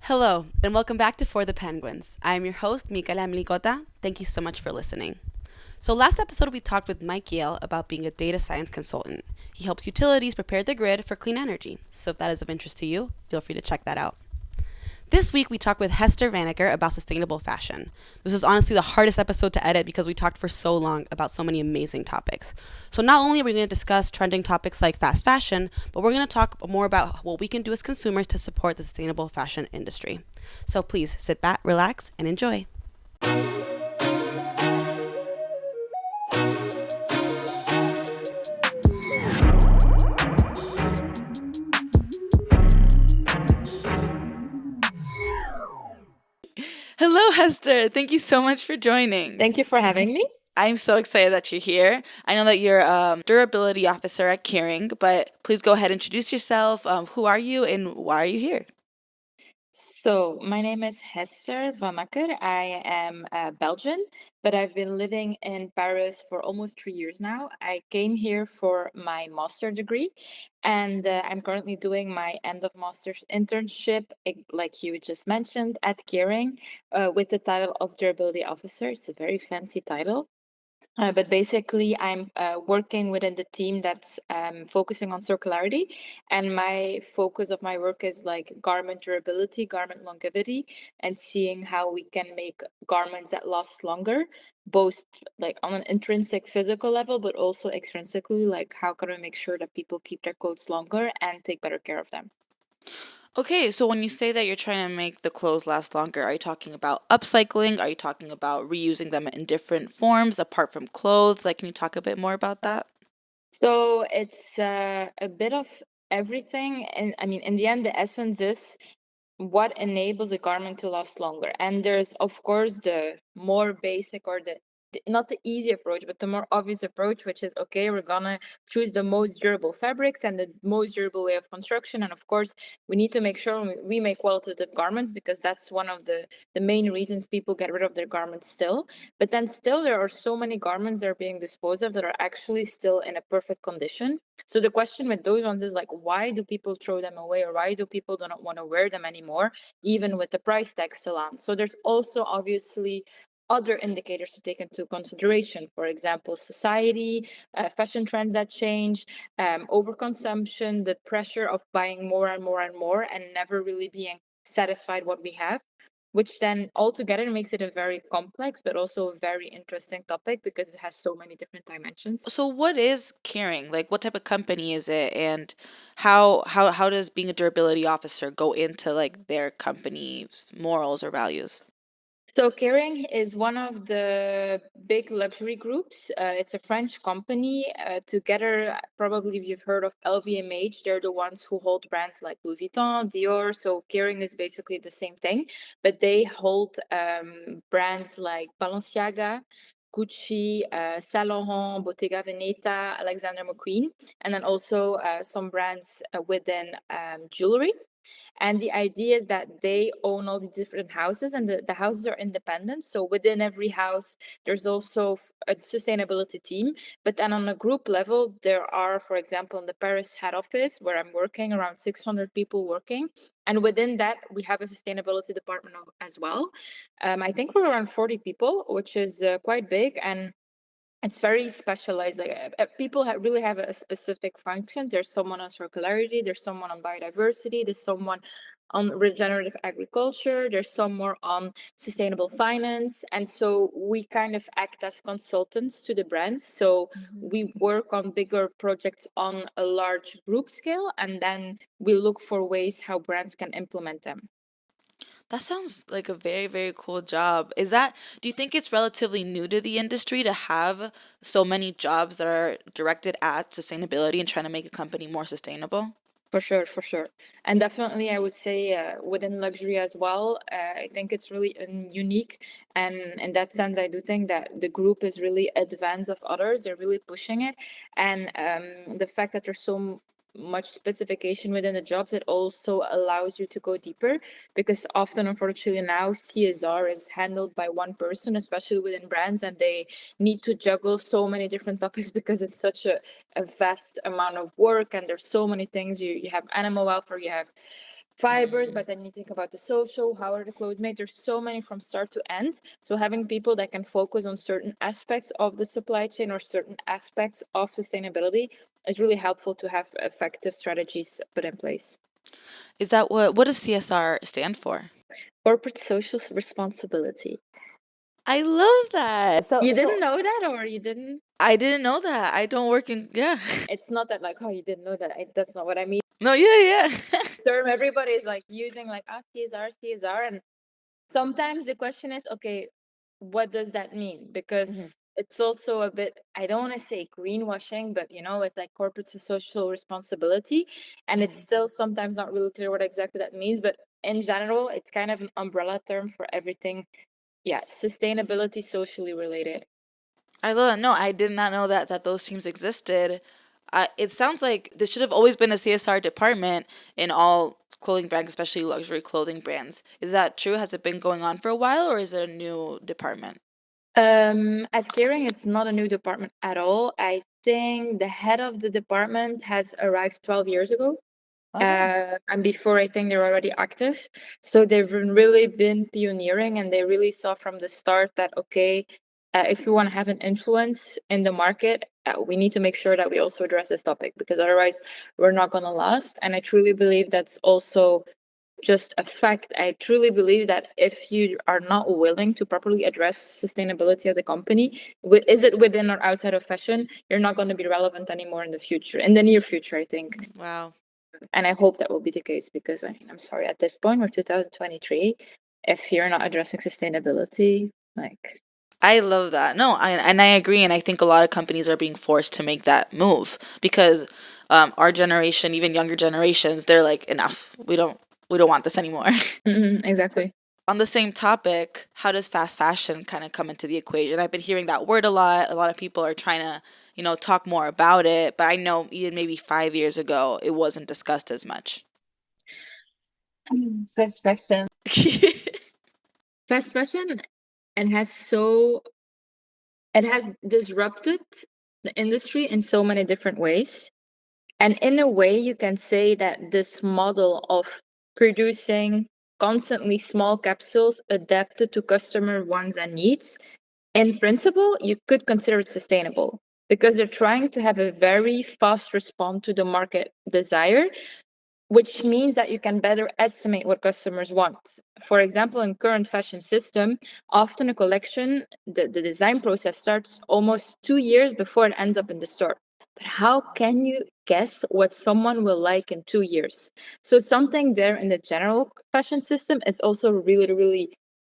Hello, and welcome back to For the Penguins. I am your host, Micaela Mligota. Thank you so much for listening. So, last episode we talked with Mike Yale about being a data science consultant. He helps utilities prepare the grid for clean energy. So, if that is of interest to you, feel free to check that out. This week, we talked with Hester Vanacker about sustainable fashion. This was honestly the hardest episode to edit because we talked for so long about so many amazing topics. So, not only are we going to discuss trending topics like fast fashion, but we're going to talk more about what we can do as consumers to support the sustainable fashion industry. So, please sit back, relax, and enjoy. Hello, Hester. Thank you so much for joining. Thank you for having me. I'm so excited that you're here. I know that you're a durability officer at Kering, but please go ahead and introduce yourself. Who are you and why are you here? So, my name is Hester Vanacker. I am Belgian, but I've been living in Paris for almost 3 years now. I came here for my master degree, and I'm currently doing my end of master's internship, like you just mentioned, at Kering, with the title of durability officer. It's a very fancy title. But basically, I'm working within the team that's focusing on circularity. And my focus of my work is like garment durability, garment longevity, and seeing how we can make garments that last longer, both like on an intrinsic physical level, but also extrinsically, like how can we make sure that people keep their clothes longer and take better care of them. Okay, so when you say that you're trying to make the clothes last longer, are you talking about upcycling? Are you talking about reusing them in different forms apart from clothes? Like, can you talk a bit more about that? So it's a bit of everything. And I mean, in the end, the essence is what enables a garment to last longer. And there's, of course, the more basic or not the easy approach, but the more obvious approach, which is okay, we're gonna choose the most durable fabrics and the most durable way of construction. And of course, we need to make sure we make qualitative garments because that's one of the main reasons people get rid of their garments still. But then still, there are so many garments that are being disposed of that are actually still in a perfect condition. So the question with those ones is like, why do people throw them away, or why do people do not want to wear them anymore, even with the price tag still on? So there's also obviously other indicators to take into consideration. For example, society, fashion trends that change, overconsumption, the pressure of buying more and more and more, and never really being satisfied what we have, which then altogether makes it a very complex but also a very interesting topic because it has so many different dimensions. So, what is Kering? Like, what type of company is it, and how does being a durability officer go into like their company's morals or values? So Kering is one of the big luxury groups. It's a French company. Together, probably if you've heard of LVMH, they're the ones who hold brands like Louis Vuitton, Dior. So Kering is basically the same thing, but they hold brands like Balenciaga, Gucci, Saint Laurent, Bottega Veneta, Alexander McQueen, and then also some brands within jewelry. And the idea is that they own all the different houses, and the houses are independent. So within every house, there's also a sustainability team. But then on a group level, there are, for example, in the Paris head office where I'm working, around 600 people working. And within that, we have a sustainability department as well. I think we're around 40 people, which is quite big. And it's very specialized. Like people really have a specific function. There's someone on circularity, there's someone on biodiversity, there's someone on regenerative agriculture, there's some more on sustainable finance. And so we kind of act as consultants to the brands. So we work on bigger projects on a large group scale, and then we look for ways how brands can implement them. That sounds like a very, very cool job. Do you think it's relatively new to the industry to have so many jobs that are directed at sustainability and trying to make a company more sustainable? For sure, for sure. And definitely, I would say within luxury as well, I think it's really unique. And in that sense, I do think that the group is really advanced of others. They're really pushing it. And the fact that there's so much specification within the jobs, it also allows you to go deeper because often, unfortunately, now CSR is handled by one person, especially within brands, and they need to juggle so many different topics because it's such a vast amount of work and there's so many things. You have animal welfare, you have fibers, but then you think about the social, how are the clothes made? There's so many from start to end. So having people that can focus on certain aspects of the supply chain or certain aspects of sustainability is really helpful to have effective strategies put in place. Is that what does CSR stand for? Corporate social responsibility. I love that. You didn't know that, or you didn't? I didn't know that. I don't work in, yeah. It's not that like, oh, you didn't know that. That's not what I mean. No, yeah. Term everybody is like using like CSR, and sometimes the question is, okay, what does that mean? Because it's also a bit, I don't want to say greenwashing, but it's like corporate social responsibility, and it's still sometimes not really clear what exactly that means. But in general, it's kind of an umbrella term for everything. Yeah, sustainability, socially related. I love that. No, I did not know that those teams existed. It sounds like this should have always been a CSR department in all clothing brands, especially luxury clothing brands. Is that true? Has it been going on for a while, or is it a new department? At Kering, it's not a new department at all. I think the head of the department has arrived 12 years ago. And before, I think they're already active. So they've really been pioneering, and they really saw from the start that, okay, if we want to have an influence in the market, we need to make sure that we also address this topic, because otherwise we're not going to last. And I truly believe that's also just a fact. I truly believe that if you are not willing to properly address sustainability as a company, is it within or outside of fashion, you're not going to be relevant anymore in the future, in the near future, I think. Wow. And I hope that will be the case, because I'm sorry, at this point, we're 2023. If you're not addressing sustainability, like. I love that. No, and I agree, and I think a lot of companies are being forced to make that move because our generation, even younger generations, they're like, enough. We don't want this anymore. Exactly. On the same topic, how does fast fashion kind of come into the equation? I've been hearing that word a lot. A lot of people are trying to, talk more about it, but I know even maybe 5 years ago, it wasn't discussed as much. Fast fashion. Fast fashion, it has disrupted the industry in so many different ways. And in a way, you can say that this model of producing constantly small capsules adapted to customer wants and needs, in principle, you could consider it sustainable, because they're trying to have a very fast response to the market desire, which means that you can better estimate what customers want. For example, in current fashion system, often a collection, the design process starts almost 2 years before it ends up in the store. But how can you guess what someone will like in 2 years? So something there in the general fashion system is also really, really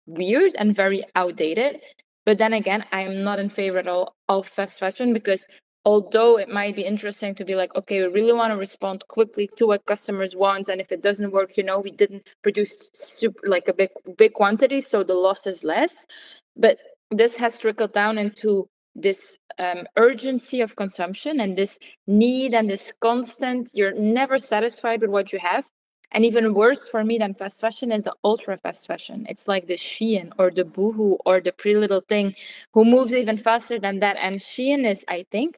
weird and very outdated. But then again, I am not in favor at all of fast fashion, because although it might be interesting to be like, okay, we really want to respond quickly to what customers want, and if it doesn't work, we didn't produce super like a big quantity, so the loss is less. But this has trickled down into this urgency of consumption, and this need, and this constant, you're never satisfied with what you have. And even worse for me than fast fashion is the ultra fast fashion. It's like the Shein or the Boohoo or the Pretty Little Thing, who moves even faster than that. And Shein is, I think,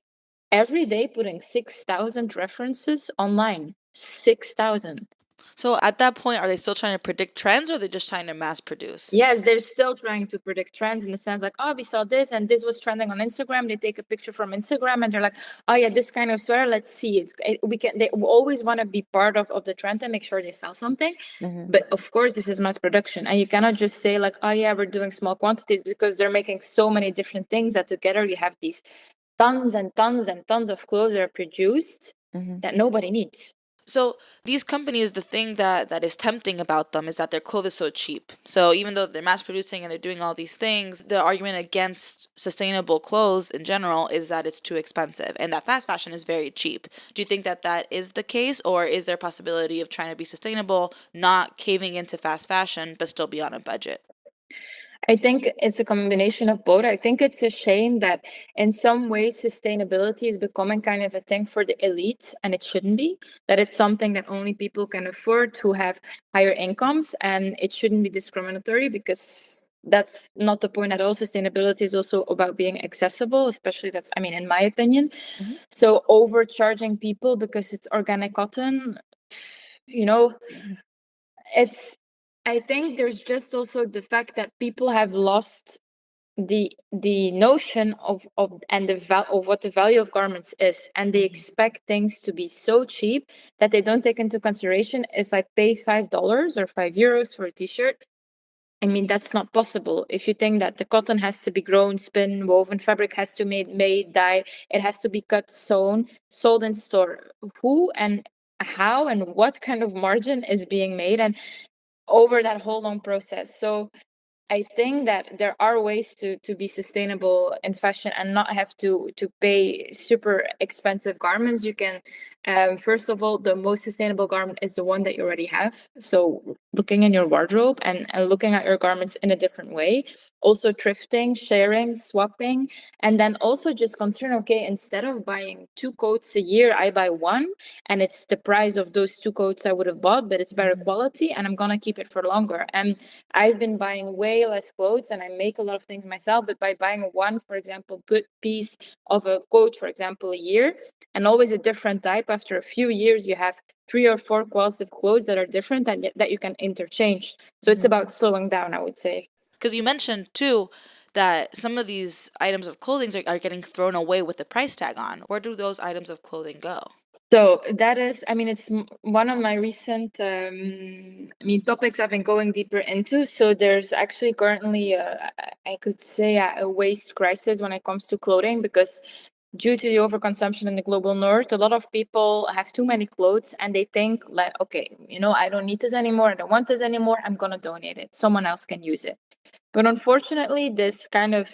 every day putting 6,000 references online. 6,000. So at that point, are they still trying to predict trends, or are they just trying to mass produce? Yes, they're still trying to predict trends, in the sense like, oh, we saw this and this was trending on Instagram. They take a picture from Instagram and they're like, oh yeah, this kind of sweater, let's see it. They always want to be part of the trend and make sure they sell something. But of course, this is mass production, and you cannot just say like, oh yeah, we're doing small quantities, because they're making so many different things that together you have these tons and tons and tons of clothes that are produced that nobody needs. So these companies, the thing that is tempting about them is that their clothes is so cheap. So even though they're mass producing and they're doing all these things, the argument against sustainable clothes in general is that it's too expensive and that fast fashion is very cheap. Do you think that is the case, or is there a possibility of trying to be sustainable, not caving into fast fashion, but still be on a budget? I think it's a combination of both. I think it's a shame that in some ways sustainability is becoming kind of a thing for the elite, and it shouldn't be. That it's something that only people can afford who have higher incomes, and it shouldn't be discriminatory, because that's not the point at all. Sustainability is also about being accessible, especially in my opinion. So overcharging people because it's organic cotton, you know, It's, I think there's just also the fact that people have lost the notion of and of what the value of garments is, and they expect things to be so cheap that they don't take into consideration, if I pay $5 or €5 for a t-shirt, I mean, that's not possible. If you think that the cotton has to be grown, spin, woven, fabric has to be made, dye, it has to be cut, sewn, sold in store. Who and how and what kind of margin is being made, and over that whole long process? So I think that there are ways to be sustainable in fashion and not have to pay super expensive garments. You can, first of all, the most sustainable garment is the one that you already have. So looking in your wardrobe and looking at your garments in a different way. Also thrifting, sharing, swapping, and then also just considering, okay, instead of buying 2 coats a year, I buy one, and it's the price of those 2 coats I would have bought, but it's better quality, and I'm gonna keep it for longer. And I've been buying way less clothes, and I make a lot of things myself, but by buying one, for example, good piece of a coat, for example, a year, and always a different type, after a few years, you have 3 or 4 qualities of clothes that are different and that you can interchange. So it's about slowing down, I would say. Because you mentioned too that some of these items of clothing are getting thrown away with the price tag on. Where do those items of clothing go? So that is, I mean, it's one of my recent, topics I've been going deeper into. So there's actually currently, I could say, a waste crisis when it comes to clothing, because due to the overconsumption in the global north, a lot of people have too many clothes, and they think like, okay, I don't need this anymore. I don't want this anymore. I'm going to donate it. Someone else can use it. But unfortunately, this kind of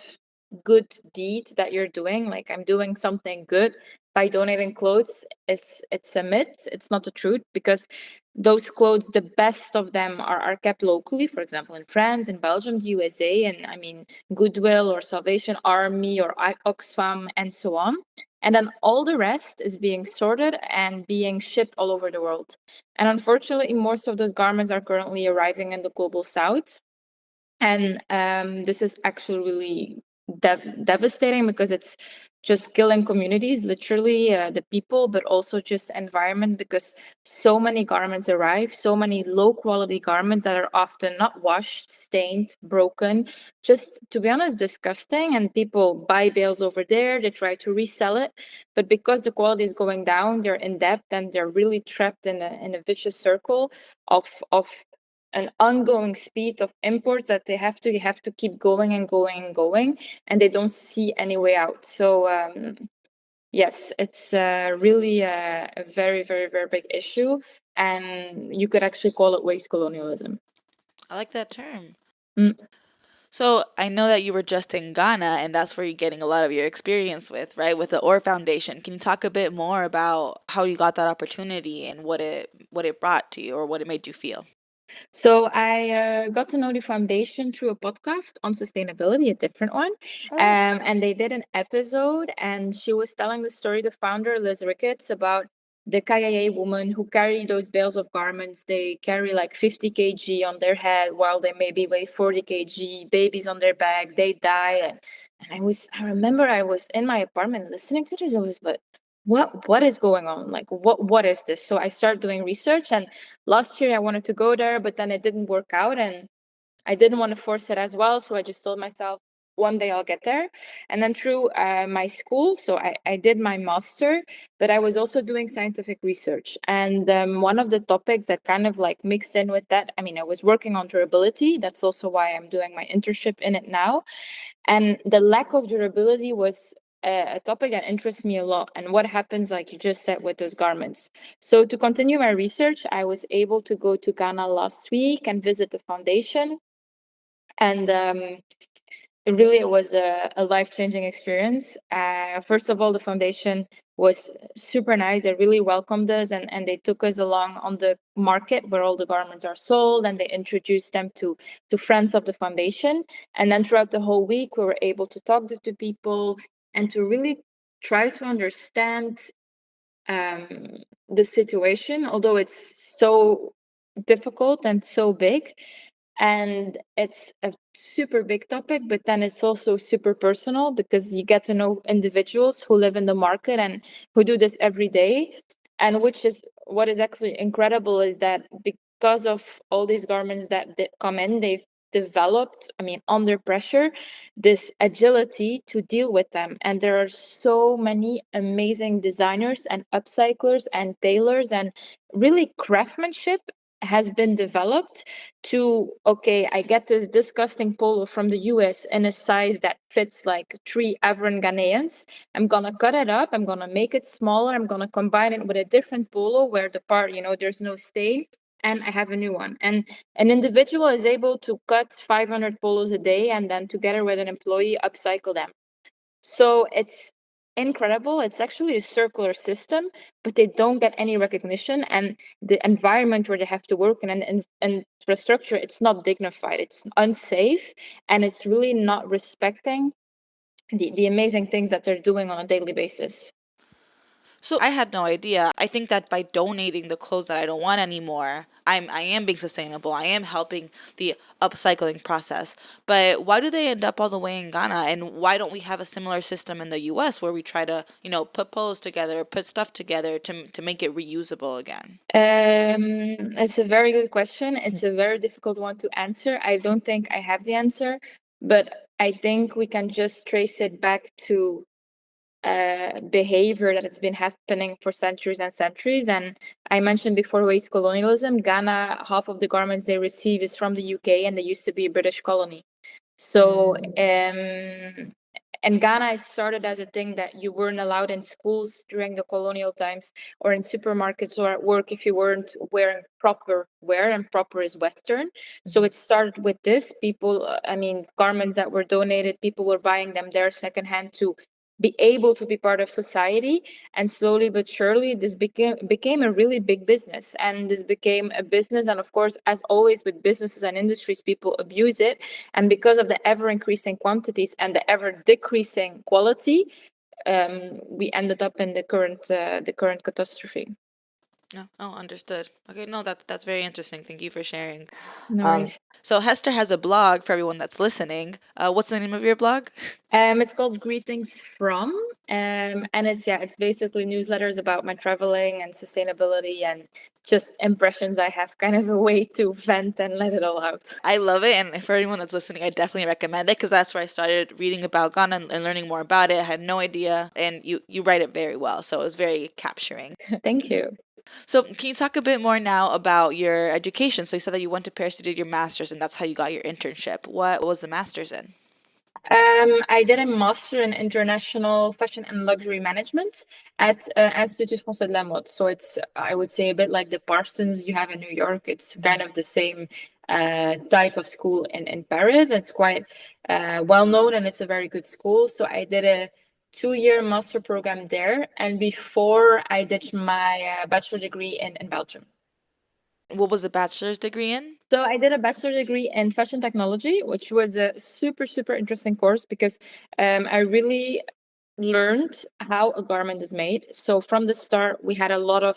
good deed that you're doing, like I'm doing something good by donating clothes, it's a myth. It's not the truth, because those clothes, the best of them are kept locally, for example, in France, in Belgium, the USA, and I mean, Goodwill or Salvation Army or Oxfam and so on. And then all the rest is being sorted and being shipped all over the world. And unfortunately, most of those garments are currently arriving in the global south. And this is actually really devastating, because it's just killing communities, literally, the people, but also just environment, because so many garments arrive, so many low quality garments that are often not washed, stained, broken, just, to be honest, disgusting. And people buy bales over there, they try to resell it, but because the quality is going down, they're in debt, and they're really trapped in a vicious circle of an ongoing speed of imports, that they have to keep going and going and going, and they don't see any way out. So yes, it's really a very, very, very big issue, and you could actually call it waste colonialism. I like that term. Mm. So I know that you were just in Ghana, and that's where you're getting a lot of your experience with, right? With the Or Foundation. Can you talk a bit more about how you got that opportunity and what it brought to you, or what it made you feel? So I got to know the foundation through a podcast on sustainability, a different one. And they did an episode, and she was telling the story, the founder, Liz Ricketts, about the KIA woman who carry those bales of garments. They carry like 50 kg on their head, while they maybe weigh 40 kg, babies on their back, they die. And I remember I was in my apartment listening to this. I was, but what is going on? Like, what is this? So I started doing research, and last year I wanted to go there, but then it didn't work out, and I didn't want to force it as well. So I just told myself, one day I'll get there. And then through my school, so I did my master, but I was also doing scientific research. And one of the topics that kind of like mixed in with that, I mean, I was working on durability. That's also why I'm doing my internship in it now. And the lack of durability was a topic that interests me a lot. And what happens, like you just said, with those garments. So to continue my research, I was able to go to Ghana last week and visit the foundation. And it was a life-changing experience. First of all, the foundation was super nice. They really welcomed us, and they took us along on the market where all the garments are sold, and they introduced them to friends of the foundation. And then throughout the whole week, we were able to talk to people and to really try to understand the situation, although it's so difficult and so big. And it's a super big topic, but then it's also super personal, because you get to know individuals who live in the market and who do this every day. And which is what is actually incredible, is that because of all these garments that come in, they've developed, I mean, under pressure, this agility to deal with them. And there are so many amazing designers and upcyclers and tailors, and really craftsmanship has been developed to, okay, I get this disgusting polo from the US in a size that fits like 3 Afro Ghanaians. I'm gonna cut it up, I'm gonna make it smaller, I'm gonna combine it with a different polo where the part, there's no stain, and I have a new one. And an individual is able to cut 500 polos a day and then together with an employee upcycle them. So it's incredible. It's actually a circular system, but they don't get any recognition. And the environment where they have to work in and infrastructure, it's not dignified, it's unsafe, and it's really not respecting the amazing things that they're doing on a daily basis. So I had no idea. I think that by donating the clothes that I don't want anymore, I am being sustainable. I am helping the upcycling process. But why do they end up all the way in Ghana? And why don't we have a similar system in the US where we try to, put polos together, put stuff together to make it reusable again? It's a very good question. It's a very difficult one to answer. I don't think I have the answer, but I think we can just trace it back to behavior that has been happening for centuries and centuries. And I mentioned before waste colonialism. Ghana, half of the garments they receive is from the UK, and they used to be a British colony. So, in Ghana, it started as a thing that you weren't allowed in schools during the colonial times, or in supermarkets or at work, if you weren't wearing proper wear, and proper is Western. So it started with this. People, I mean, garments that were donated, people were buying them there secondhand to be able to be part of society. And slowly but surely this became a really big business, and this became a business. And of course, as always with businesses and industries, people abuse it, and because of the ever increasing quantities and the ever decreasing quality, we ended up in the current catastrophe. No, oh, understood. Okay, no, that's very interesting. Thank you for sharing. No worries. So Hester has a blog for everyone that's listening. What's the name of your blog? It's called Greetings from, and it's basically newsletters about my traveling and sustainability and just impressions I have, kind of a way to vent and let it all out. I love it, and for anyone that's listening, I definitely recommend it because that's where I started reading about Ghana and learning more about it. I had no idea, and you write it very well, so it was very capturing. Thank you. So, can you talk a bit more now about your education? So, you said that you went to Paris to do your master's, and that's how you got your internship. What was the master's in? I did a master in international fashion and luxury management at Institut Français de la Mode. So it's, I would say, a bit like the Parsons you have in New York. It's kind of the same type of school in Paris. It's quite well known, and it's a very good school. So I did a 2-year master program there, and before I did my bachelor degree in Belgium. What was the bachelor's degree in? So I did a bachelor degree in fashion technology, which was a super, super interesting course because I really learned how a garment is made. So from the start, we had a lot of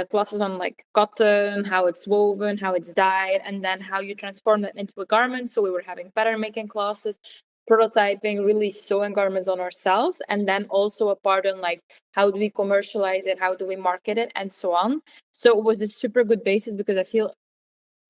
classes on like cotton, how it's woven, how it's dyed, and then how you transform that into a garment. So we were having pattern making classes, prototyping, really sewing garments on ourselves, and then also a part on like how do we commercialize it, how do we market it, and so on. So it was a super good basis because I feel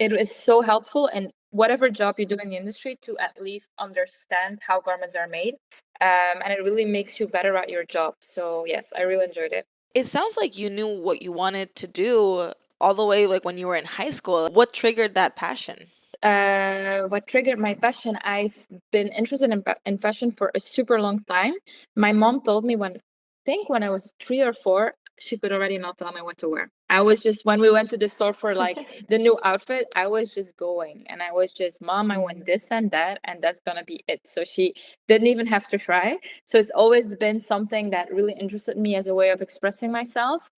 it is so helpful in whatever job you do in the industry to at least understand how garments are made. And it really makes you better at your job. So yes, I really enjoyed it. It sounds like you knew what you wanted to do all the way like when you were in high school. What triggered that passion? What triggered my passion? I've been interested in fashion for a super long time. My mom told me when I was 3 or 4, she could already not tell me what to wear. I was just when we went to the store for like the new outfit, I was just going and I was just, Mom, I want this and that, and that's gonna be it. So she didn't even have to try. So it's always been something that really interested me as a way of expressing myself.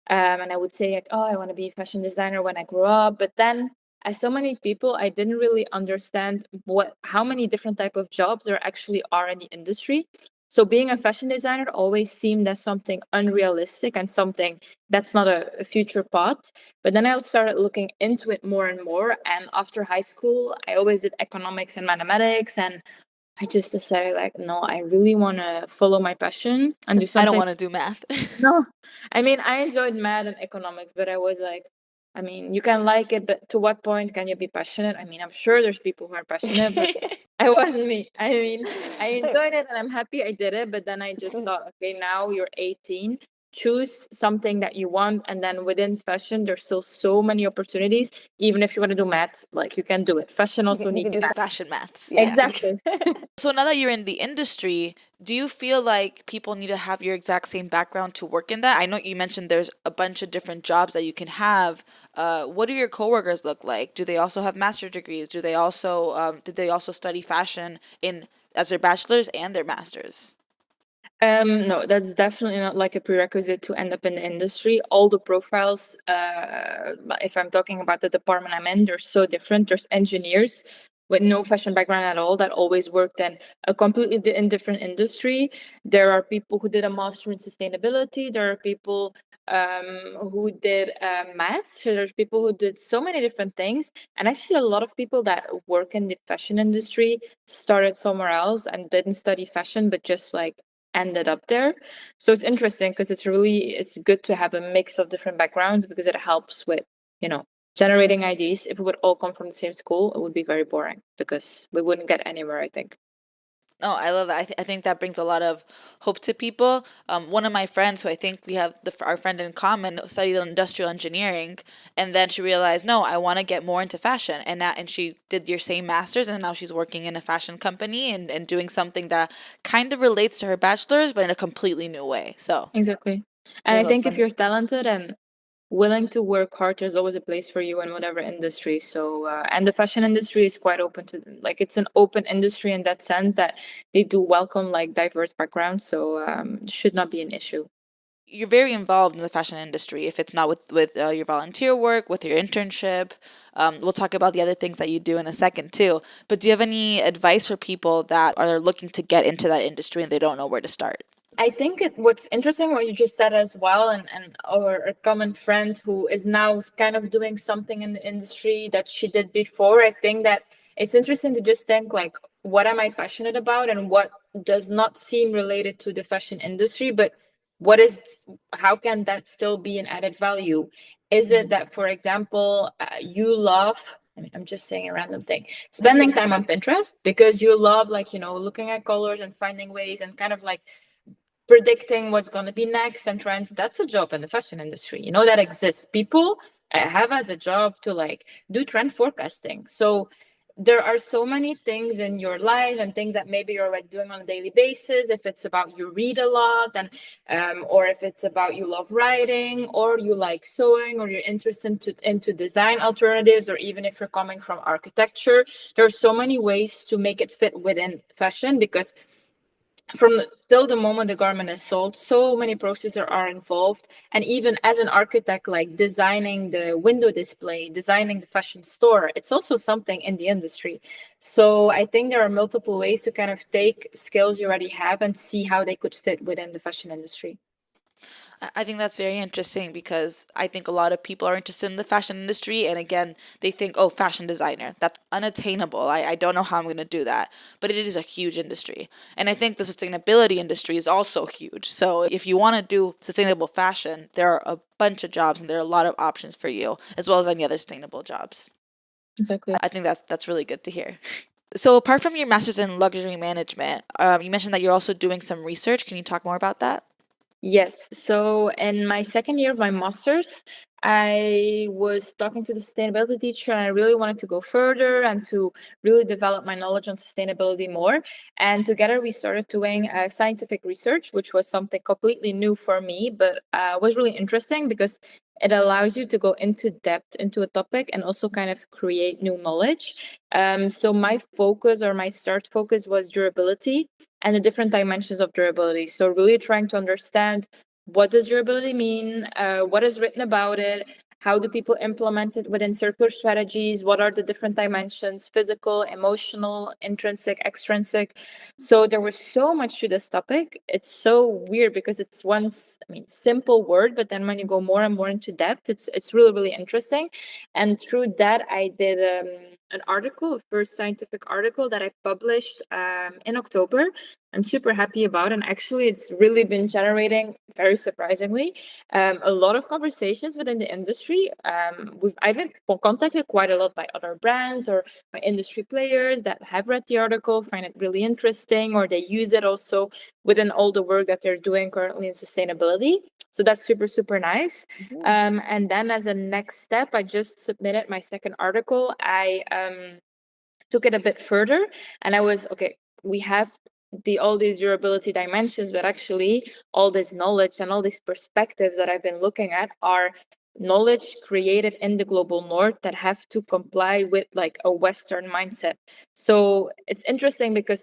And I would say like, oh, I want to be a fashion designer when I grow up. But then as so many people, I didn't really understand how many different type of jobs there actually are in the industry. So being a fashion designer always seemed as something unrealistic and something that's not a future path. But then I started looking into it more and more. And after high school, I always did economics and mathematics. And I just decided like, no, I really want to follow my passion and do I don't something. want to do math. No, I mean, I enjoyed math and economics, but I was like, I mean, you can like it, but to what point can you be passionate? I mean, I'm sure there's people who are passionate, but I wasn't me. I mean, I enjoyed it and I'm happy I did it, but then I just thought, okay, now you're 18, choose something that you want, and then within fashion, there's still so many opportunities. Even if you want to do maths, like you can do it. Fashion also You can needs do math. fashion maths. Yeah. Exactly. So now that you're in the industry, do you feel like people need to have your exact same background to work in that? I know you mentioned there's a bunch of different jobs that you can have. What do your coworkers look like? Do they also have master degrees? Do they also did they also study fashion in as their bachelor's and their masters? No, that's definitely not like a prerequisite to end up in the industry. All the profiles, if I'm talking about the department I'm in, they're so different. There's engineers with no fashion background at all that always worked in a completely different industry. There are people who did a master in sustainability. There are people who did maths. So there's people who did so many different things. And actually, a lot of people that work in the fashion industry started somewhere else and didn't study fashion, but just like ended up there. So it's interesting because it's good to have a mix of different backgrounds because it helps with, you know, generating ideas. If we would all come from the same school, it would be very boring because we wouldn't get anywhere, I think. Oh, I love that. I think that brings a lot of hope to people. One of my friends, who I think we have our friend in common, studied industrial engineering, and then she realized, no, I want to get more into fashion, and she did your same masters, and now she's working in a fashion company and doing something that kind of relates to her bachelor's, but in a completely new way. So Exactly. I And I love think if that. you're talented and willing to work hard, there's always a place for you in whatever industry. So, and the fashion industry is quite open to, like, it's an open industry in that sense that they do welcome like diverse backgrounds. So, should not be an issue. You're very involved in the fashion industry. If it's not with your volunteer work, with your internship, we'll talk about the other things that you do in a second too. But do you have any advice for people that are looking to get into that industry and they don't know where to start? I think what's interesting what you just said as well, and our a common friend who is now kind of doing something in the industry that she did before. I think that it's interesting to just think like, what am I passionate about, and what does not seem related to the fashion industry, but what is, how can that still be an added value? Is it that, for example, you love, I mean, I'm just saying a random thing, spending time on Pinterest because you love, like, looking at colors and finding ways and kind of like predicting what's going to be next and trends. That's a job in the fashion industry, that exists. People have as a job to like do trend forecasting. So there are so many things in your life and things that maybe you're already doing on a daily basis. If it's about you read a lot, and or if it's about you love writing, or you like sewing, or you're interested into design alternatives, or even if you're coming from architecture, there are so many ways to make it fit within fashion because from till the moment the garment is sold, so many processes are involved. And even as an architect, like designing the window display, designing the fashion store, it's also something in the industry. So I think there are multiple ways to kind of take skills you already have and see how they could fit within the fashion industry. I think that's very interesting because I think a lot of people are interested in the fashion industry. And again, they think, oh, fashion designer, that's unattainable. I don't know how I'm going to do that. But it is a huge industry. And I think the sustainability industry is also huge. So if you want to do sustainable fashion, there are a bunch of jobs and there are a lot of options for you, as well as any other sustainable jobs. Exactly. I think that's really good to hear. So apart from your master's in luxury management, you mentioned that you're also doing some research. Can you talk more about that? Yes. So in my second year of my master's, I was talking to the sustainability teacher and I really wanted to go further and to really develop my knowledge on sustainability more. And together we started doing scientific research, which was something completely new for me, but was really interesting because it allows you to go into depth into a topic and also kind of create new knowledge. So my focus or my start focus was durability and the different dimensions of durability. So really trying to understand what does durability mean, what is written about it, how do people implement it within circular strategies, what are the different dimensions, physical, emotional, intrinsic, extrinsic. So there was so much to this topic. It's so weird because it's simple word, but then when you go more and more into depth, it's really, really interesting. And through that, I did an article, a first scientific article that I published in October. I'm super happy about, and actually, it's really been generating, very surprisingly, a lot of conversations within the industry. I've been contacted quite a lot by other brands or by industry players that have read the article, find it really interesting, or they use it also within all the work that they're doing currently in sustainability. So that's super, super nice. And then as a next step, I just submitted my second article. I took it a bit further, and I was okay. We have all these durability dimensions, but actually all this knowledge and all these perspectives that I've been looking at are knowledge created in the global north that have to comply with like a Western mindset. So it's interesting because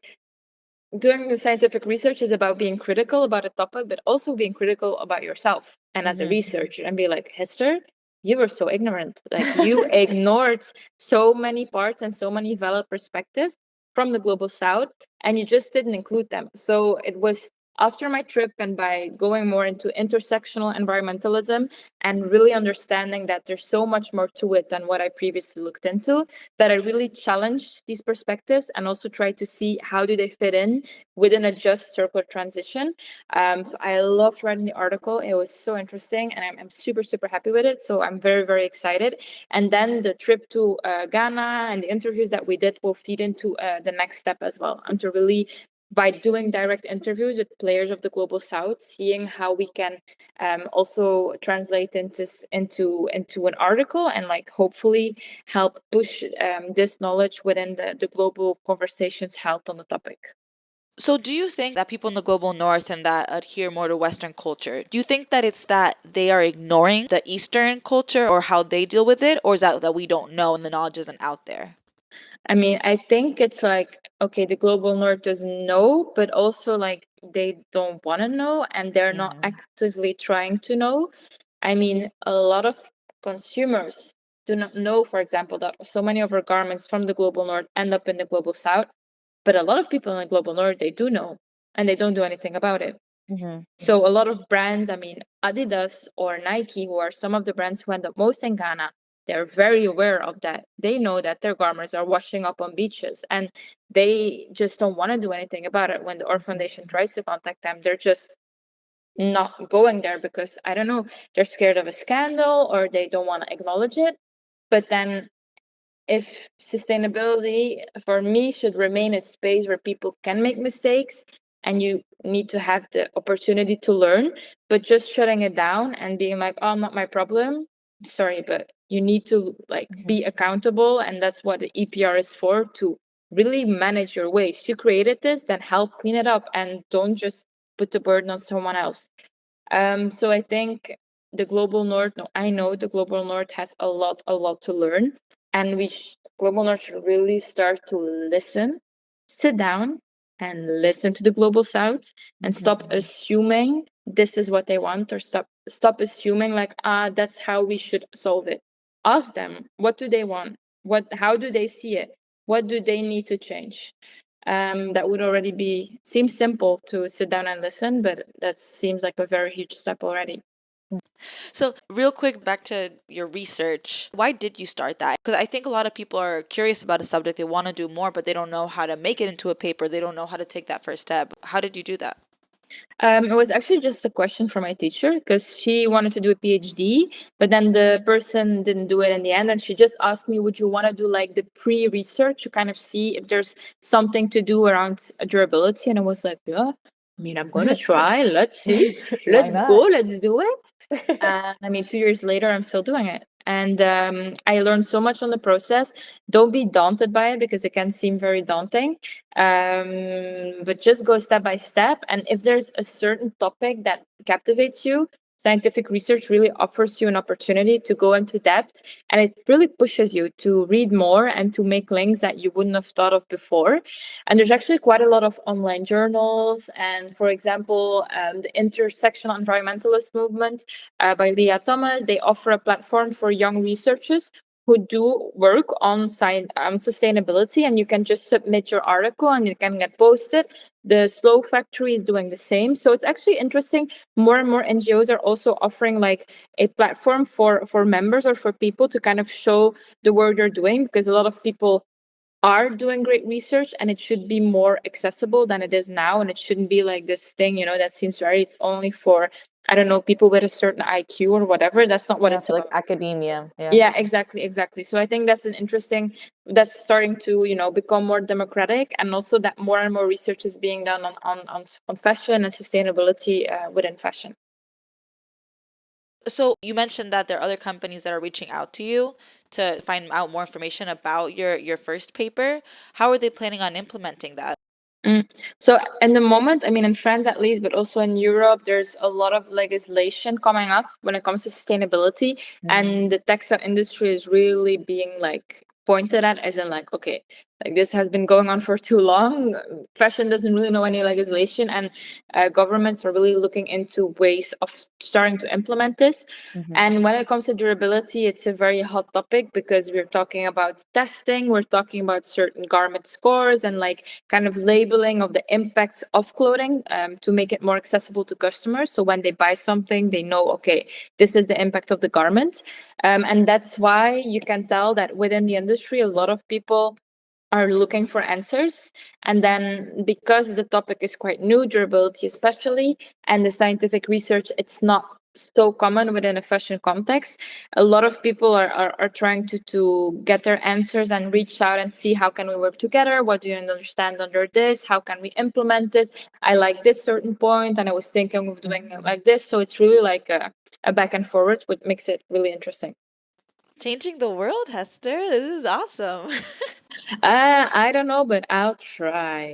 doing the scientific research is about being critical about a topic, but also being critical about yourself. And as a researcher, and be like, Hester, you were so ignorant. Like you ignored so many parts and so many valid perspectives from the global south, and you just didn't include them. So it was after my trip and by going more into intersectional environmentalism and really understanding that there's so much more to it than what I previously looked into, that I really challenged these perspectives and also tried to see how do they fit in within a just circular transition. So I loved writing the article. It was so interesting, and I'm super, super happy with it. So I'm very, very excited. And then the trip to Ghana and the interviews that we did will feed into the next step as well, and to really by doing direct interviews with players of the global south, seeing how we can also translate into an article and like hopefully help push this knowledge within the global conversations held on the topic. So, do you think that people in the global north and that adhere more to Western culture, do you think that it's that they are ignoring the Eastern culture or how they deal with it, or is that we don't know and the knowledge isn't out there? I mean, I think it's like, okay, the global north doesn't know, but also like they don't want to know and they're not actively trying to know. I mean, a lot of consumers do not know, for example, that so many of our garments from the global north end up in the global south. But a lot of people in the global north, they do know and they don't do anything about it. So a lot of brands, I mean, Adidas or Nike, who are some of the brands who end up most in Ghana, they're very aware of that. They know that their garments are washing up on beaches and they just don't want to do anything about it. When the Earth Foundation tries to contact them, they're just not going there because, I don't know, they're scared of a scandal or they don't want to acknowledge it. But then if sustainability for me should remain a space where people can make mistakes and you need to have the opportunity to learn, but just shutting it down and being like, oh, not my problem, sorry, but you need to like be accountable, and that's what the EPR is for, to really manage your waste. You created this, then help clean it up and don't just put the burden on someone else. So I think the global north, no, I know the global north has a lot to learn, and global north should really start to listen, sit down and listen to the global south and stop assuming this is what they want, or stop assuming like, that's how we should solve it. Ask them, what do they want? How do they see it? What do they need to change? That would already seems simple to sit down and listen, but that seems like a very huge step already. So, real quick, back to your research. Why did you start that? Because I think a lot of people are curious about a subject, they want to do more, but they don't know how to make it into a paper. They don't know how to take that first step. How did you do that? It was actually just a question from my teacher because she wanted to do a PhD, but then the person didn't do it in the end. And she just asked me, would you want to do like the pre-research to kind of see if there's something to do around durability? And I was like, yeah, I mean, I'm going to try. Let's see. Let's go. Let's do it. And I mean, 2 years later, I'm still doing it. And I learned so much on the process. Don't be daunted by it because it can seem very daunting. But just go step by step. And if there's a certain topic that captivates you, scientific research really offers you an opportunity to go into depth, and it really pushes you to read more and to make links that you wouldn't have thought of before. And there's actually quite a lot of online journals. And for example, the intersectional environmentalist movement by Leah Thomas, they offer a platform for young researchers who do work on sustainability, and you can just submit your article and it can get posted. The Slow Factory is doing the same. So it's actually interesting. More and more NGOs are also offering like a platform for members or for people to kind of show the work they're doing, because a lot of people are doing great research, and it should be more accessible than it is now. And it shouldn't be like this thing, that seems very, it's only for, I don't know, people with a certain IQ or whatever. That's not what it's like about. academia. Yeah, exactly. So I think that's an interesting, that's starting to, become more democratic, and also that more and more research is being done on fashion and sustainability within fashion. So you mentioned that there are other companies that are reaching out to you to find out more information about your first paper. How are they planning on implementing that? So in the moment, I mean, in France at least, but also in Europe, there's a lot of legislation coming up when it comes to sustainability, and the textile industry is really being like pointed at, as in like, okay, like this has been going on for too long. Fashion doesn't really know any legislation, and governments are really looking into ways of starting to implement this. And when it comes to durability, it's a very hot topic, because we're talking about testing, we're talking about certain garment scores, and like kind of labeling of the impacts of clothing, to make it more accessible to customers. So when they buy something, they know, okay, this is the impact of the garment. And that's why you can tell that within the industry, a lot of people are looking for answers. And then, because the topic is quite new, durability especially, and the scientific research, it's not so common within a fashion context. A lot of people are trying to get their answers and reach out and see, how can we work together? What do you understand under this? How can we implement this? I like this certain point, and I was thinking of doing it like this. So it's really like a back and forward, which makes it really interesting. Changing the world, Hester. This is awesome. I don't know, but I'll try.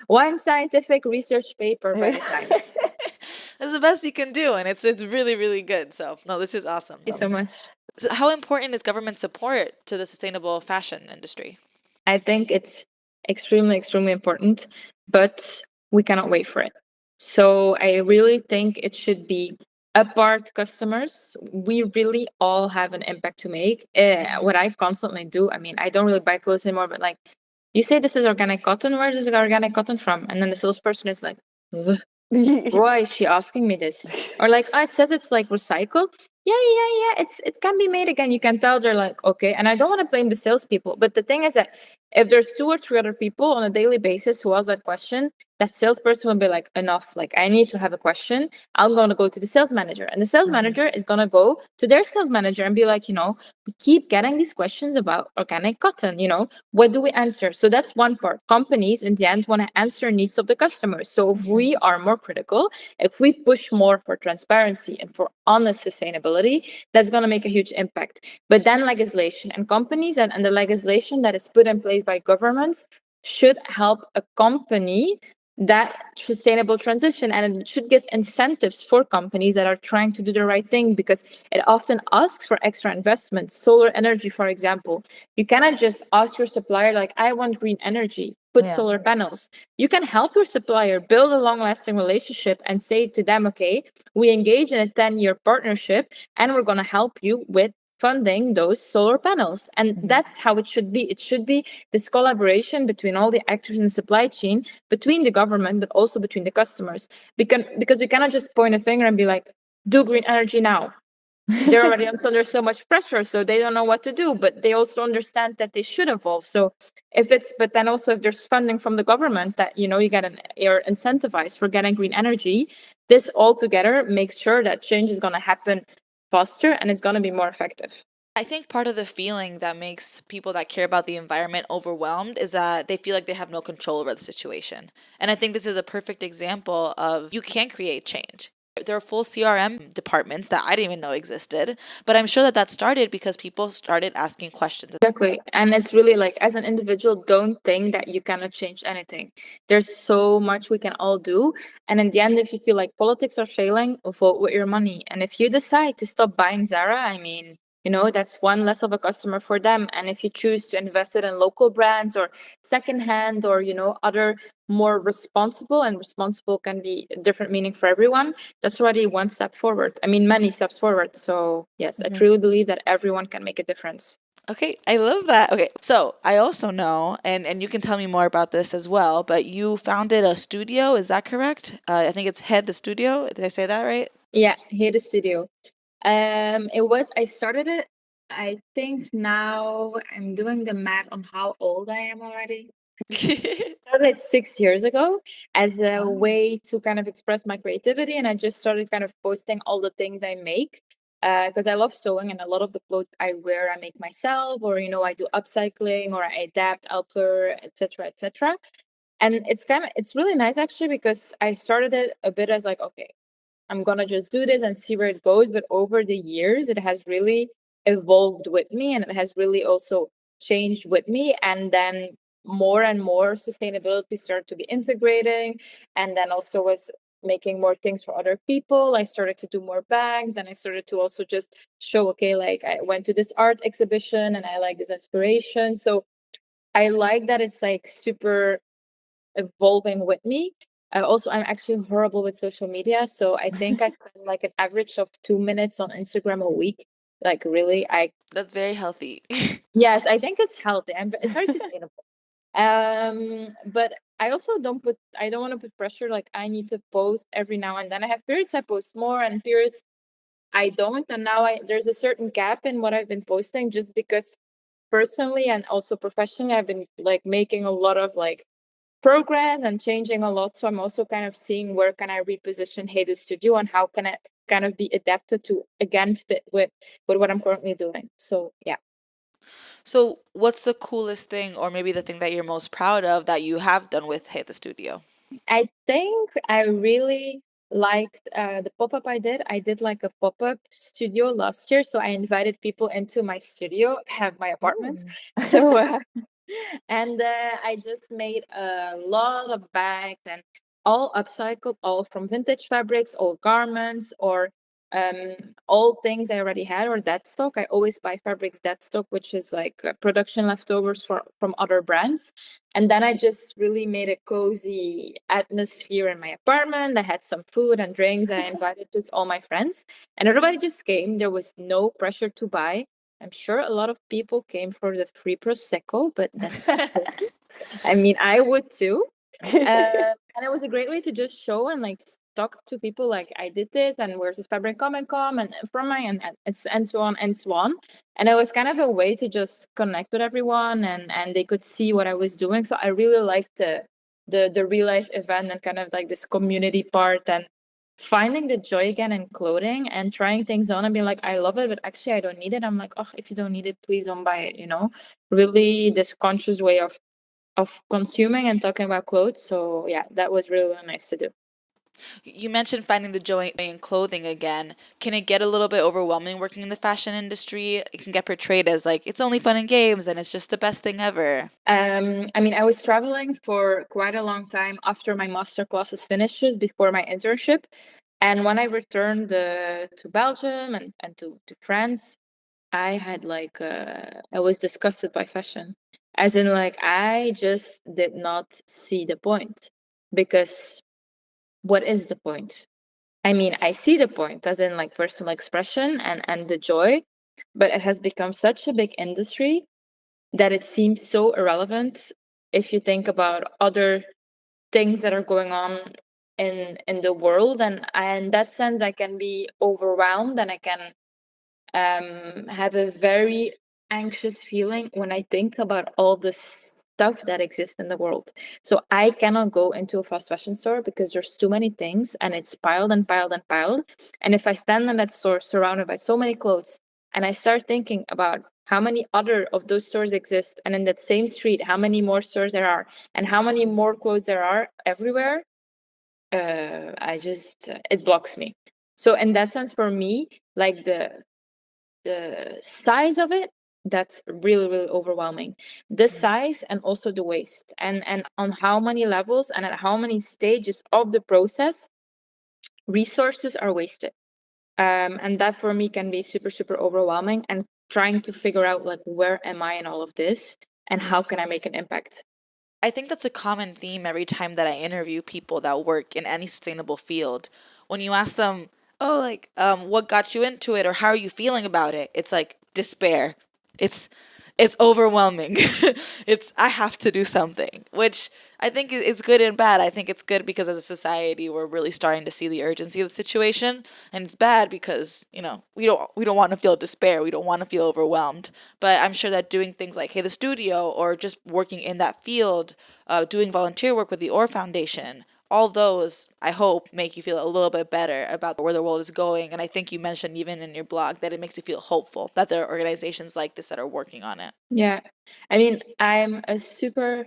One scientific research paper by a time. That's the best you can do, and it's really, really good. So no, this is awesome. Thank you so much. So how important is government support to the sustainable fashion industry? I think it's extremely, extremely important, but we cannot wait for it. So I really think it should be apart customers. We really all have an impact to make. What I constantly do, I mean, I don't really buy clothes anymore, but like, you say this is organic cotton, where is the organic cotton from? And then the salesperson is like, "Ugh, why is she asking me this?" Or like, oh, it says it's like recycled. Yeah. It can be made again. You can tell they're like, okay. And I don't want to blame the salespeople, but the thing is that if there's 2 or 3 other people on a daily basis who ask that question, that salesperson will be like, enough. Like, I need to have a question. I'm gonna go to the sales manager, and the sales manager is gonna go to their sales manager and be like, we keep getting these questions about organic cotton. What do we answer? So that's one part. Companies in the end want to answer needs of the customers. So if we are more critical, if we push more for transparency and for honest sustainability, that's going to make a huge impact. But then legislation and companies, and the legislation that is put in place by governments should help accompany that sustainable transition, and it should give incentives for companies that are trying to do the right thing, because it often asks for extra investments. Solar energy, for example, you cannot just ask your supplier like, I want green energy, put solar panels. You can help your supplier build a long-lasting relationship and say to them, okay, we engage in a 10-year partnership, and we're going to help you with funding those solar panels. And that's how it should be. It should be this collaboration between all the actors in the supply chain, between the government, but also between the customers. Because we cannot just point a finger and be like, do green energy now. They're already under so much pressure, so they don't know what to do, but they also understand that they should evolve. So but then also if there's funding from the government that, you're incentivized for getting green energy, this all together makes sure that change is going to happen faster, and it's going to be more effective. I think part of the feeling that makes people that care about the environment overwhelmed is that they feel like they have no control over the situation. And I think this is a perfect example of you can create change. There are full CRM departments that I didn't even know existed, but I'm sure that started because people started asking questions. Exactly. And it's really like, as an individual, don't think that you cannot change anything. There's so much we can all do. And in the end, if you feel like politics are failing, vote with your money. And if you decide to stop buying Zara, I mean, That's one less of a customer for them. And if you choose to invest it in local brands or secondhand or other more responsible, and responsible can be a different meaning for everyone, that's already one step forward. I mean, many steps forward. So yes, I truly believe that everyone can make a difference. Okay, I love that. Okay, so I also know, and you can tell me more about this as well, but you founded a studio, is that correct? I think it's Head the Studio. Did I say that right? Yeah, here the studio. I started it, I think now I'm doing the math on how old I am already. Started it 6 years ago as a way to kind of express my creativity, and I just started kind of posting all the things I make because I love sewing, and a lot of the clothes I wear I make myself, or I do upcycling or I adapt, alter, etc., etc. And it's really nice actually, because I started it a bit as like, okay, I'm gonna just do this and see where it goes. But over the years, it has really evolved with me, and it has really also changed with me. And then more and more sustainability started to be integrating, and then also was making more things for other people. I started to do more bags, and I started to also just show, okay, like I went to this art exhibition and I like this inspiration. So I like that it's like super evolving with me. Also, I'm actually horrible with social media, so I think I spend like an average of 2 minutes on Instagram a week. Like really, That's very healthy. yes, I think it's healthy and it's very sustainable. But I don't want to put pressure. Like I need to post every now and then. I have periods I post more and periods I don't, and now there's a certain gap in what I've been posting, just because personally and also professionally I've been like making a lot of like progress and changing a lot. So I'm also kind of seeing where can I reposition Hey the Studio, and how can it kind of be adapted to again fit with what I'm currently doing. So yeah. So, what's the coolest thing, or maybe the thing that you're most proud of that you have done with Hit the Studio? I think I really liked the pop-up I did. I did like a pop-up studio last year. So I invited people into my studio, have my apartment. So and I just made a lot of bags, and all upcycled, all from vintage fabrics, all garments, or um, all things I already had, or dead stock. I always buy fabrics dead stock, which is like production leftovers from other brands. And then I just really made a cozy atmosphere in my apartment. I had some food and drinks. I invited just all my friends, and everybody just came. There was no pressure to buy. I'm sure a lot of people came for the free prosecco, but that's okay. I mean, I would too. And it was a great way to just show and like talk to people like I did this, and where's this fabric coming from, and from my, and so on and so on. And it was kind of a way to just connect with everyone, and they could see what I was doing. So I really liked the real life event and kind of like this community part, and finding the joy again in clothing and trying things on and being like, I love it, but actually I don't need it. I'm like, oh, if you don't need it, please don't buy it. Really this conscious way of consuming and talking about clothes. So yeah, that was really, really nice to do. You mentioned finding the joy in clothing again. Can it get a little bit overwhelming working in the fashion industry? It can get portrayed as like it's only fun and games and it's just the best thing ever. I mean, I was traveling for quite a long time after my master classes finishes before my internship. And when I returned to Belgium and to France, I had like, I was disgusted by fashion. As in, like, I just did not see the point. Because what is the point? I mean, I see the point, as in like personal expression and the joy, but it has become such a big industry that it seems so irrelevant if you think about other things that are going on in the world. And in that sense, I can be overwhelmed, and I can have a very anxious feeling when I think about all the stuff that exists in the world. So I cannot go into a fast fashion store because there's too many things, and it's piled and piled and piled. And if I stand in that store surrounded by so many clothes, and I start thinking about how many other of those stores exist, and in that same street, how many more stores there are, and how many more clothes there are everywhere, I just it blocks me. So in that sense, for me, like the size of it, that's really, really overwhelming. The size and also the waste, and on how many levels and at how many stages of the process resources are wasted. And that for me can be super, super overwhelming, and trying to figure out like, where am I in all of this and how can I make an impact? I think that's a common theme every time that I interview people that work in any sustainable field. When you ask them, "Oh, like, what got you into it, or how are you feeling about it?" It's like despair. It's it's overwhelming. It's I have to do something, which I think is good and bad. I think it's good because as a society we're really starting to see the urgency of the situation, and it's bad because, we don't want to feel despair. We don't want to feel overwhelmed. But I'm sure that doing things like Hey the Studio or just working in that field, doing volunteer work with the Orr Foundation, all those, I hope, make you feel a little bit better about where the world is going. And I think you mentioned even in your blog that it makes you feel hopeful that there are organizations like this that are working on it. Yeah. I mean, I'm a super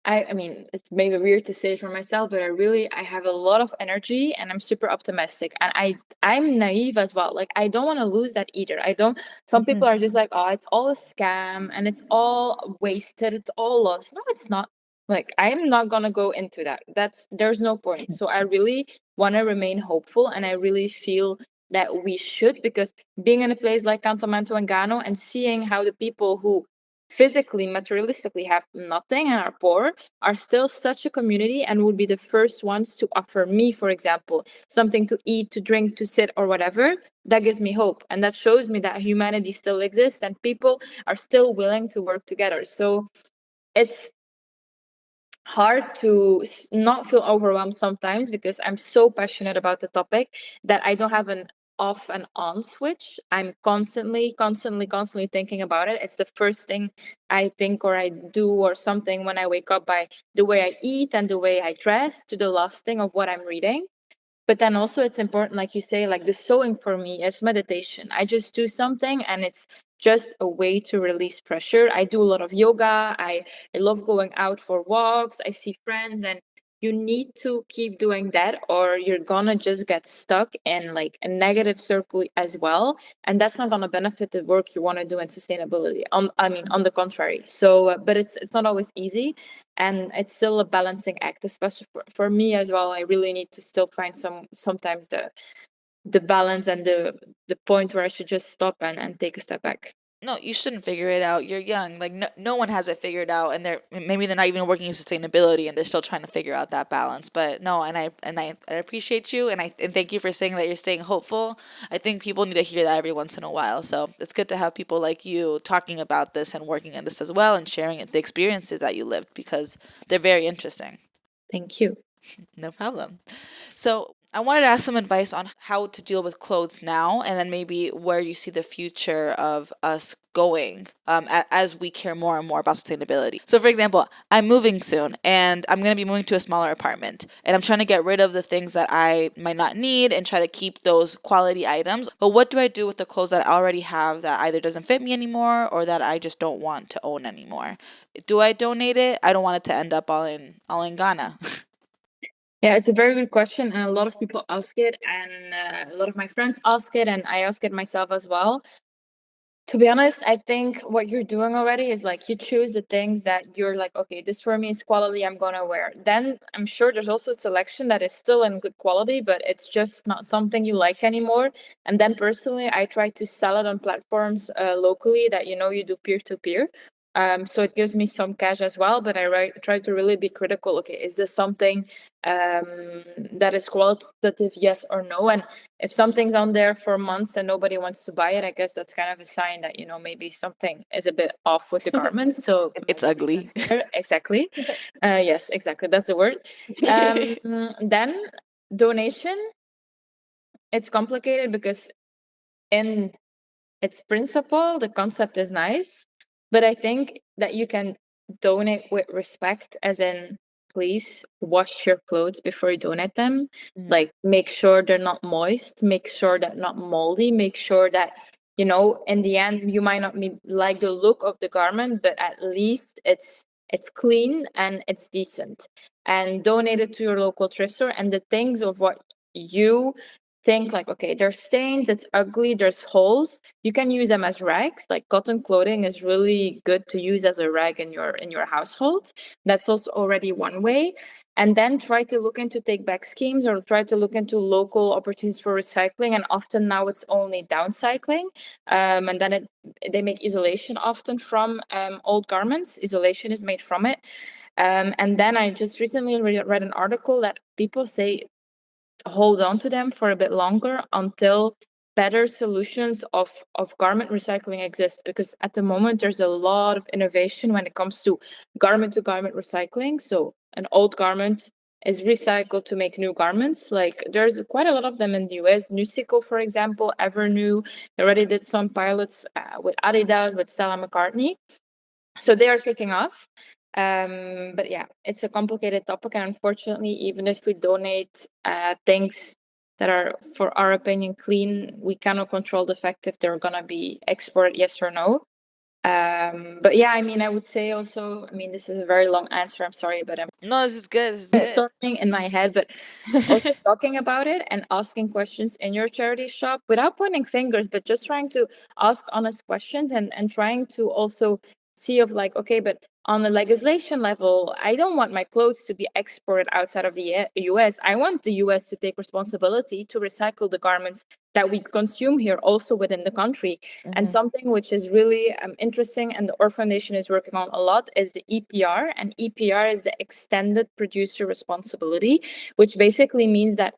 I mean, it's maybe weird to say for myself, but I have a lot of energy and I'm super optimistic. And I'm naive as well. Like, I don't want to lose that either. I don't, some people are just like, oh, it's all a scam and it's all wasted. It's all lost. No, it's not. Like, I'm not gonna go into that. There's no point. So I really want to remain hopeful, and I really feel that we should, because being in a place like Cantonmento and Gano and seeing how the people who physically, materialistically have nothing and are poor are still such a community, and would be the first ones to offer me, for example, something to eat, to drink, to sit, or whatever. That gives me hope, and that shows me that humanity still exists and people are still willing to work together. So it's hard to not feel overwhelmed sometimes, because I'm so passionate about the topic that I don't have an off and on switch. I'm constantly thinking about it. It's the first thing I think or I do or something when I wake up, by the way I eat and the way I dress, to the last thing of what I'm reading. But then also it's important, like you say, like the sewing for me is meditation. I just do something and it's just a way to release pressure. I do a lot of yoga. I love going out for walks. I see friends, and you need to keep doing that, or you're gonna just get stuck in like a negative circle as well. And that's not gonna benefit the work you want to do in sustainability. On the contrary. So but it's not always easy, and it's still a balancing act, especially for me as well. I really need to still find sometimes the balance and the point where I should just stop and take a step back. No, you shouldn't figure it out. You're young. Like no one has it figured out, and maybe they're not even working in sustainability, and they're still trying to figure out that balance. But no, and I appreciate you, and thank you for saying that you're staying hopeful. I think people need to hear that every once in a while. So it's good to have people like you talking about this and working on this as well, and sharing the experiences that you lived, because they're very interesting. Thank you. No problem. So I wanted to ask some advice on how to deal with clothes now, and then maybe where you see the future of us going, as we care more and more about sustainability. So, for example, I'm moving soon, and I'm going to be moving to a smaller apartment, and I'm trying to get rid of the things that I might not need and try to keep those quality items. But what do I do with the clothes that I already have that either doesn't fit me anymore or that I just don't want to own anymore? Do I donate it? I don't want it to end up all in Ghana. Yeah, it's a very good question, and a lot of people ask it, and a lot of my friends ask it, and I ask it myself as well. To be honest, I think what you're doing already is like, you choose the things that you're like, okay, this for me is quality, I'm gonna wear. Then I'm sure there's also selection that is still in good quality, but it's just not something you like anymore. And then personally, I try to sell it on platforms locally that you do peer to peer. So it gives me some cash as well, but try to really be critical. Okay, is this something that is qualitative, yes or no? And if something's on there for months and nobody wants to buy it, I guess that's kind of a sign that maybe something is a bit off with the garment. So It's ugly. exactly, yes, exactly, that's the word. Then donation, it's complicated because in its principle, the concept is nice, but I think that you can donate with respect, as in, please wash your clothes before you donate them. Mhm. Like, make sure they're not moist, make sure they're not moldy, make sure that, in the end, you might not like the look of the garment, but at least it's clean and it's decent. And donate it to your local thrift store, and the things of what you think like, okay, they're stained, it's ugly, there's holes. You can use them as rags. Like cotton clothing is really good to use as a rag in your household. That's also already one way. And then try to look into take back schemes or try to look into local opportunities for recycling. And often now it's only downcycling. And then they make isolation often from old garments. Isolation is made from it. And then I just recently read an article that people say hold on to them for a bit longer until better solutions of garment recycling exist, because at the moment there's a lot of innovation when it comes to garment recycling. So an old garment is recycled to make new garments. Like there's quite a lot of them in the US. Nucico, for example, Evernew, they already did some pilots with Adidas, with Stella McCartney. So they are kicking off. But yeah, it's a complicated topic. And unfortunately, even if we donate things that are, for our opinion, clean, we cannot control the fact if they're going to be exported, yes or no. But yeah, I mean, I would say also, I mean, this is a very long answer. I'm sorry, but I'm No, this is good. This is good. storming in my head. But also talking about it and asking questions in your charity shop without pointing fingers, but just trying to ask honest questions and trying to also see of like, okay, but on the legislation level, I don't want my clothes to be exported outside of the US. I want the US to take responsibility to recycle the garments that we consume here also within the country. And something which is really interesting and the Orr Foundation is working on a lot is the EPR. And EPR is the Extended Producer Responsibility, which basically means that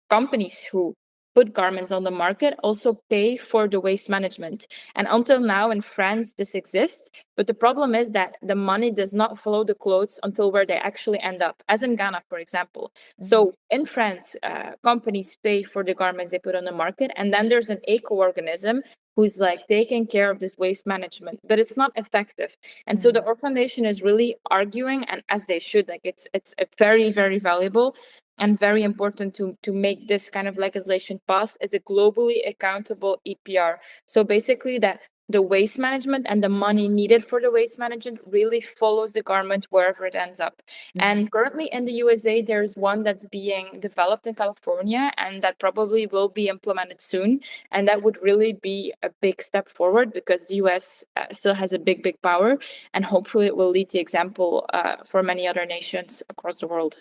companies who put garments on the market also pay for the waste management. And until now in France, this exists. But the problem is that the money does not follow the clothes until where they actually end up, as in Ghana, for example. So in France, companies pay for the garments they put on the market. And then there's an eco-organism who's like taking care of this waste management, but it's not effective. And so the Orr Foundation is really arguing, and as they should, like it's a very, very valuable and very important to make this kind of legislation pass, is a globally accountable EPR. So basically that the waste management and the money needed for the waste management really follows the garment wherever it ends up. And currently in the USA, there's one that's being developed in California, and that probably will be implemented soon. And that would really be a big step forward, because the US still has a big power, and hopefully it will lead the example for many other nations across the world.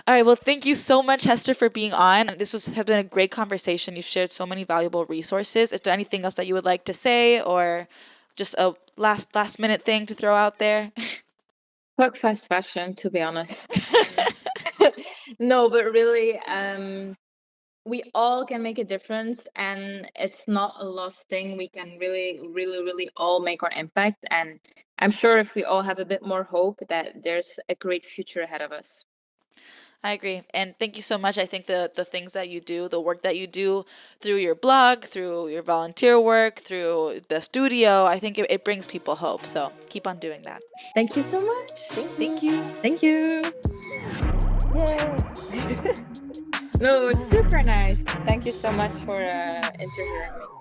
All right. Well, thank you so much, Hester, for being on. This has been a great conversation. You've shared so many valuable resources. Is there anything else that you would like to say, or just a last minute thing to throw out there? Fuck fast fashion, to be honest. No, but really, we all can make a difference, and it's not a lost thing. We can really all make our impact. And I'm sure if we all have a bit more hope, that there's a great future ahead of us. I agree. And thank you so much. I think the things that you do, the work that you do through your blog, through your volunteer work, through the studio, I think it brings people hope. So keep on doing that. Thank you so much. Thank you. Thank you. Yay. No, it was super nice. Thank you so much for interviewing me.